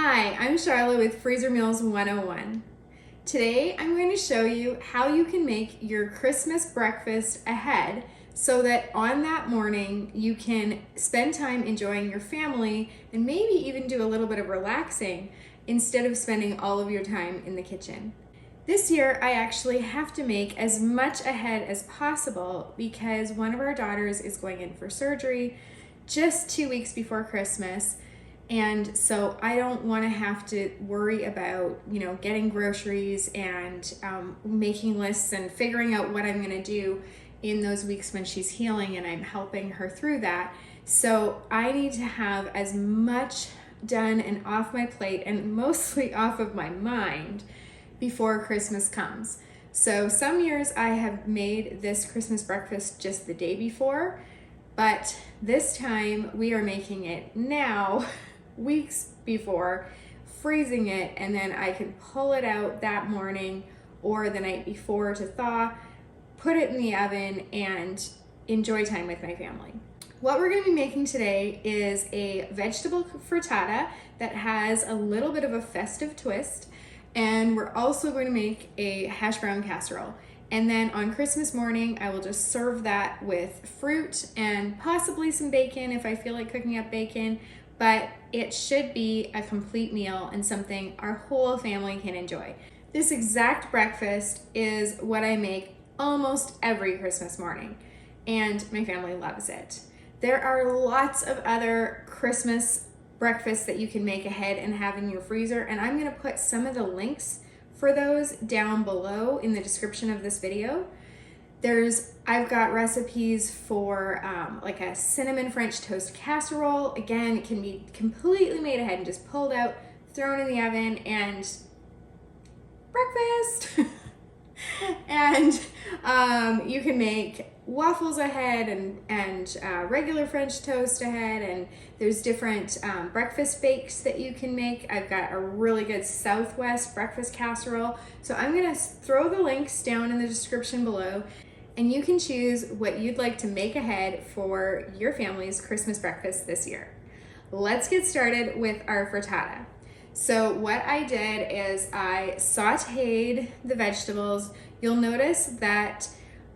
Hi, I'm Charlotte with Freezer Meals 101. Today I'm going to show you how you can make your Christmas breakfast ahead so that on that morning you can spend time enjoying your family and maybe even do a little bit of relaxing instead of spending all of your time in the kitchen. This year I actually have to make as much ahead as possible because one of our daughters is going in for surgery just 2 weeks before Christmas. And so I don't want to have to worry about, getting groceries and making lists and figuring out what I'm going to do in those weeks when she's healing and I'm helping her through that. So I need to have as much done and off my plate and mostly off of my mind before Christmas comes. So some years I have made this Christmas breakfast just the day before, but this time we are making it now, weeks before, freezing it, and then I can pull it out that morning or the night before to thaw, put it in the oven, and enjoy time with my family. What we're going to be making today is a vegetable frittata that has a little bit of a festive twist, and we're also going to make a Hashbrown Casserole. And then on Christmas morning, I will just serve that with fruit and possibly some bacon if I feel like cooking up bacon, but it should be a complete meal and something our whole family can enjoy. This exact breakfast is what I make almost every Christmas morning, and my family loves it. There are lots of other Christmas breakfasts that you can make ahead and have in your freezer, and I'm gonna put some of the links for those down below in the description of this video. I've got recipes for like a cinnamon French toast casserole. Again, it can be completely made ahead and just pulled out, thrown in the oven, and breakfast. And you can make waffles ahead and regular French toast ahead, and there's different breakfast bakes that you can make. I've got a really good Southwest breakfast casserole. So I'm gonna throw the links down in the description below, and you can choose what you'd like to make ahead for your family's Christmas breakfast this year. Let's get started with our frittata. So what I did is I sauteed the vegetables. You'll notice that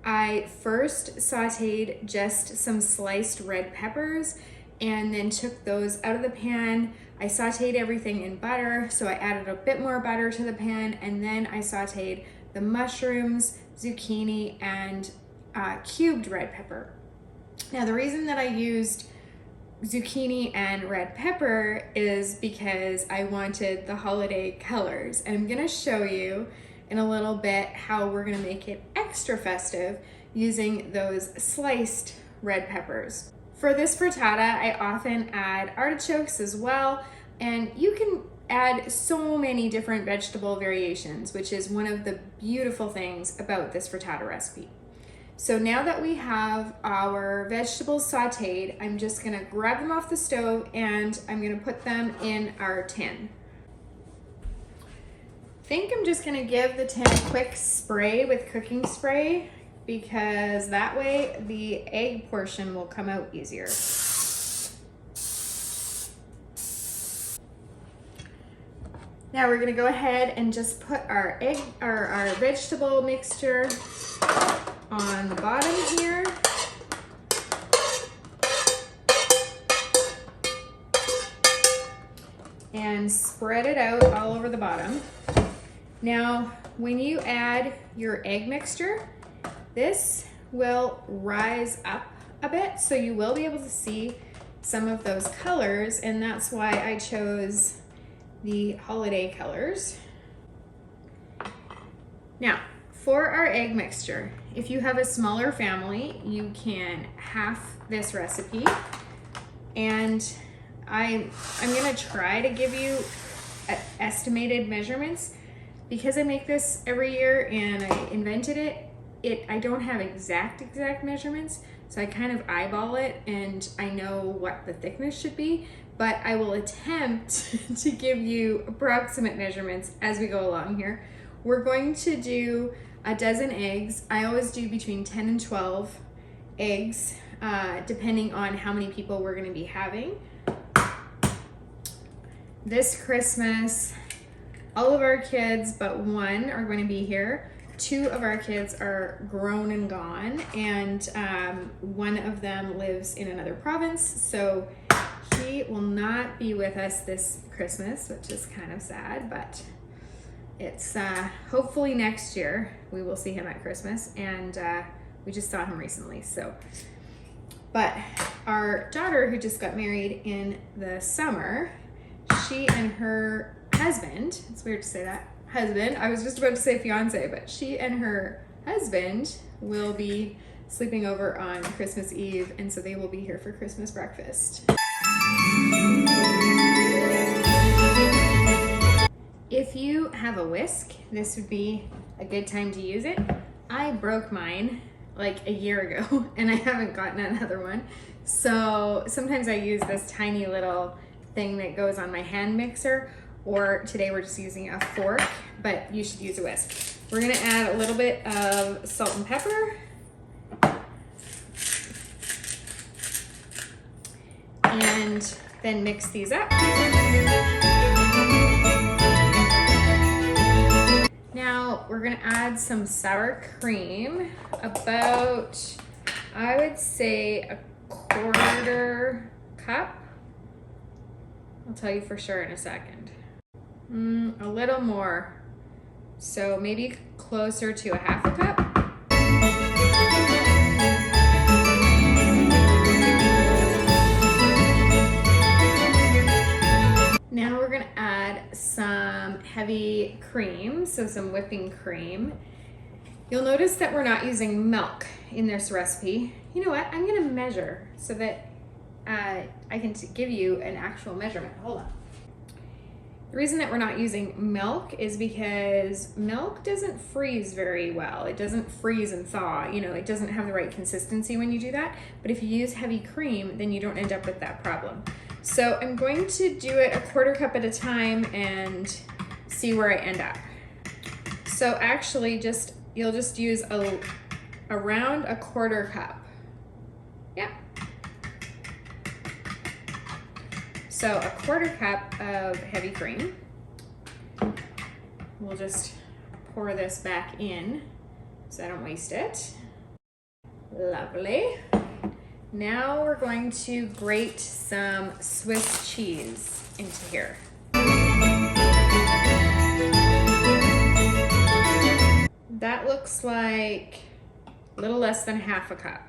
I first sauteed just some sliced red peppers and then took those out of the pan. I sauteed everything in butter, so I added a bit more butter to the pan, and then I sauteed the mushrooms, zucchini, and cubed red pepper. Now the reason that I used zucchini and red pepper is because I wanted the holiday colors, and I'm gonna show you in a little bit how we're gonna make it extra festive using those sliced red peppers. For this frittata, I often add artichokes as well, and you can add so many different vegetable variations, which is one of the beautiful things about this frittata recipe. So now that we have our vegetables sauteed, I'm just gonna grab them off the stove and I'm gonna put them in our tin. I think I'm just gonna give the tin a quick spray with cooking spray because that way the egg portion will come out easier. Now we're gonna go ahead and just put our vegetable mixture on the bottom here. And spread it out all over the bottom. Now, when you add your egg mixture, this will rise up a bit, so you will be able to see some of those colors, and that's why I chose the holiday colors. Now, for our egg mixture, if you have a smaller family, you can half this recipe, and I'm gonna try to give you estimated measurements because I make this every year and I invented it. I don't have exact measurements, so I kind of eyeball it and I know what the thickness should be, but I will attempt to give you approximate measurements as we go along here. We're going to do a dozen eggs. I always do between 10 and 12 eggs, depending on how many people we're gonna be having. this Christmas, all of our kids but one are going to be here. 2 of our kids are grown and gone, and one of them lives in another province, so he will not be with us this Christmas, which is kind of sad, but it's hopefully next year we will see him at Christmas, and we just saw him recently. So, but our daughter, who just got married in the summer, she and her husband, it's weird to say that, husband, I was just about to say fiance, but she and her husband will be sleeping over on Christmas Eve, and so they will be here for Christmas breakfast. If you have a whisk, this would be a good time to use it. I broke mine like a year ago and I haven't gotten another one. So sometimes I use this tiny little thing that goes on my hand mixer, or today we're just using a fork, but you should use a whisk. We're gonna add a little bit of salt and pepper. And then mix these up. Now we're gonna add some sour cream, about, I would say, a 1/4 cup. I'll tell you for sure in a second. A little more, so maybe closer to a 1/2 cup. Now we're gonna add some heavy cream, so some whipping cream. You'll notice that we're not using milk in this recipe. You know what, I'm gonna measure so that I can give you an actual measurement. Hold on. The reason that we're not using milk is because milk doesn't freeze very well. It doesn't freeze and thaw, you know, it doesn't have the right consistency when you do that. But if you use heavy cream, then you don't end up with that problem. So I'm going to do it a 1/4 cup at a time and see where I end up. So actually you'll just use around a 1/4 cup. Yeah. So a 1/4 cup of heavy cream. We'll just pour this back in so I don't waste it. Lovely. Now we're going to grate some Swiss cheese into here. That looks like a little less than 1/2 cup.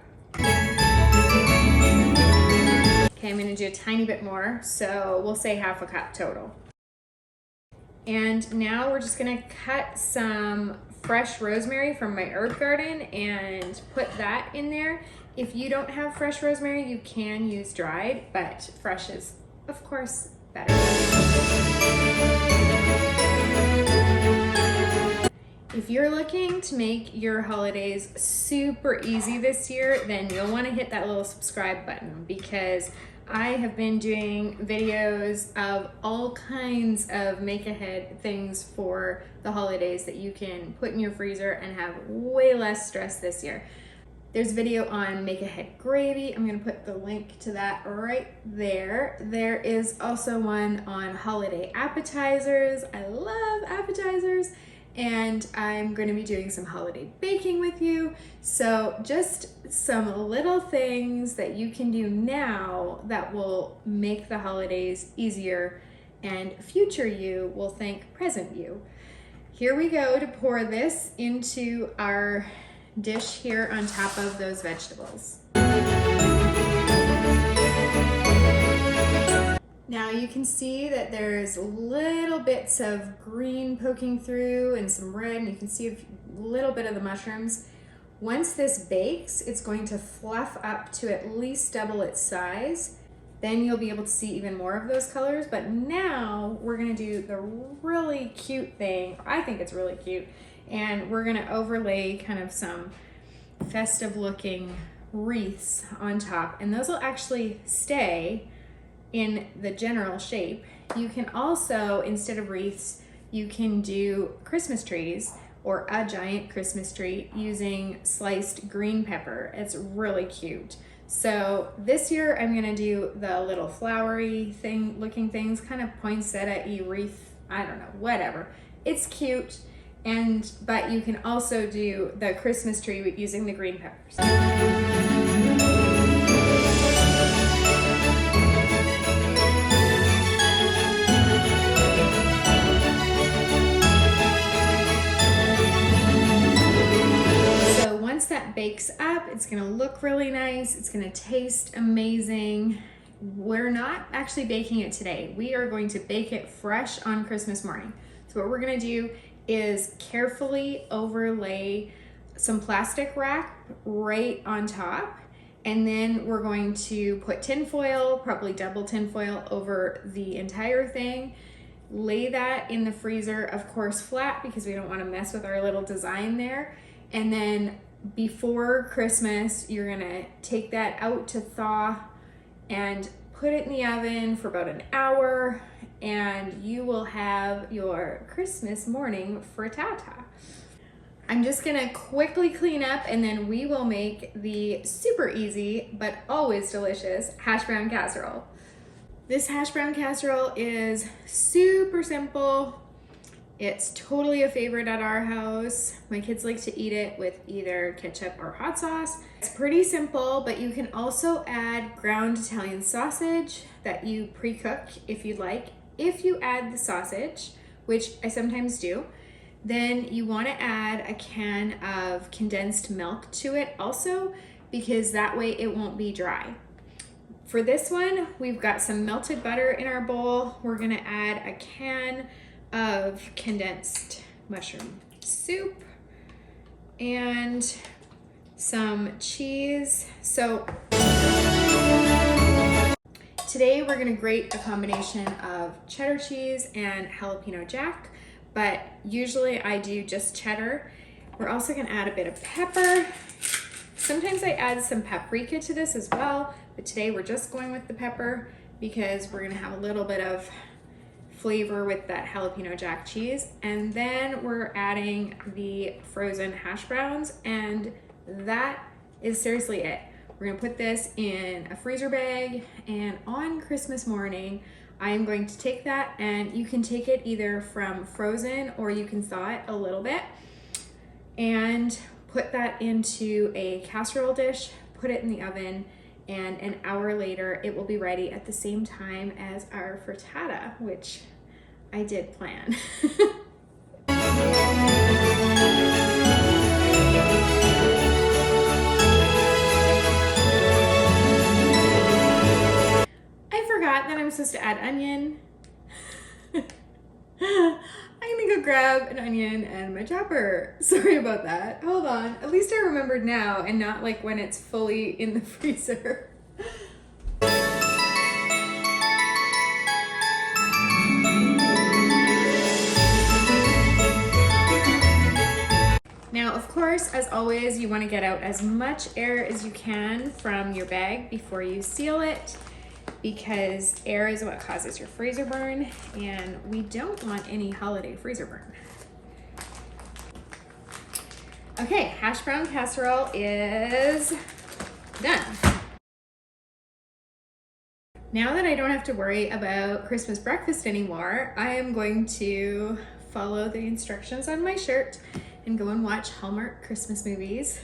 Okay, I'm gonna do a tiny bit more, so we'll say 1/2 cup total. And now we're just gonna cut some fresh rosemary from my herb garden and put that in there. If you don't have fresh rosemary, you can use dried, but fresh is, of course, better. If you're looking to make your holidays super easy this year, then you'll want to hit that little subscribe button, because I have been doing videos of all kinds of make-ahead things for the holidays that you can put in your freezer and have way less stress this year. There's a video on make-ahead gravy. I'm gonna put the link to that right there. There is also one on holiday appetizers. I love appetizers. And I'm going to be doing some holiday baking with you. So just some little things that you can do now that will make the holidays easier, and future you will thank present you. Here we go to pour this into our dish here on top of those vegetables. Now you can see that there's little bits of green poking through and some red, and you can see a little bit of the mushrooms. Once this bakes, it's going to fluff up to at least double its size. Then you'll be able to see even more of those colors. But now we're gonna do the really cute thing. I think it's really cute. And we're gonna overlay kind of some festive looking wreaths on top. And those will actually stay in the general shape. You can also, instead of wreaths, you can do Christmas trees or a giant Christmas tree using sliced green pepper. It's really cute. So this year I'm gonna do the little flowery thing looking things, kind of poinsettia-y wreath, I don't know, whatever. It's cute, but you can also do the Christmas tree using the green peppers. Once that bakes up, it's gonna look really nice. It's gonna taste amazing. We're not actually baking it today. We are going to bake it fresh on Christmas morning. So what we're gonna do is carefully overlay some plastic wrap right on top. And then we're going to put tin foil, probably double tin foil, over the entire thing. Lay that in the freezer, of course, flat, because we don't wanna mess with our little design there. And then before Christmas, you're gonna take that out to thaw and put it in the oven for about an hour, and you will have your Christmas morning frittata. I'm just gonna quickly clean up, and then we will make the super easy but always delicious hash brown casserole. This hash brown casserole is super simple. It's totally a favorite at our house. My kids like to eat it with either ketchup or hot sauce. It's pretty simple, but you can also add ground Italian sausage that you pre-cook if you'd like. If you add the sausage, which I sometimes do, then you want to add a can of condensed milk to it also, because that way it won't be dry. For this one, we've got some melted butter in our bowl. We're gonna add a can of condensed mushroom soup and some cheese. So today we're gonna grate a combination of cheddar cheese and jalapeno jack, but usually I do just cheddar. We're also gonna add a bit of pepper. Sometimes I add some paprika to this as well, but today we're just going with the pepper because we're gonna have a little bit of flavor with that jalapeno jack cheese. And then we're adding the frozen hash browns, and that is seriously it. We're gonna put this in a freezer bag, and on Christmas morning, I am going to take that, and you can take it either from frozen or you can thaw it a little bit, and put that into a casserole dish, put it in the oven, and an hour later it will be ready at the same time as our frittata, which I did plan. I forgot that I'm supposed to add onion. I'm gonna go grab an onion and my chopper. Sorry about that. Hold on. At least I remembered now and not like when it's fully in the freezer. Now, of course, as always, you want to get out as much air as you can from your bag before you seal it, because air is what causes your freezer burn, and we don't want any holiday freezer burn. Okay, hash brown casserole is done. Now that I don't have to worry about Christmas breakfast anymore, I am going to follow the instructions on my shirt and go and watch Hallmark Christmas movies.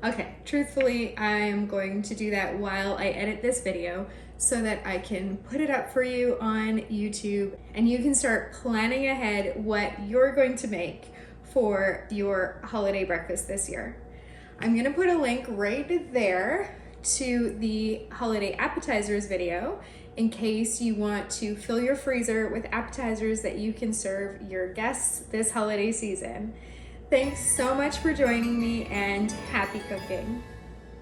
Okay, truthfully, I'm going to do that while I edit this video so that I can put it up for you on YouTube, and you can start planning ahead what you're going to make for your holiday breakfast this year. I'm gonna put a link right there to the holiday appetizers video in case you want to fill your freezer with appetizers that you can serve your guests this holiday season. Thanks so much for joining me, and happy cooking.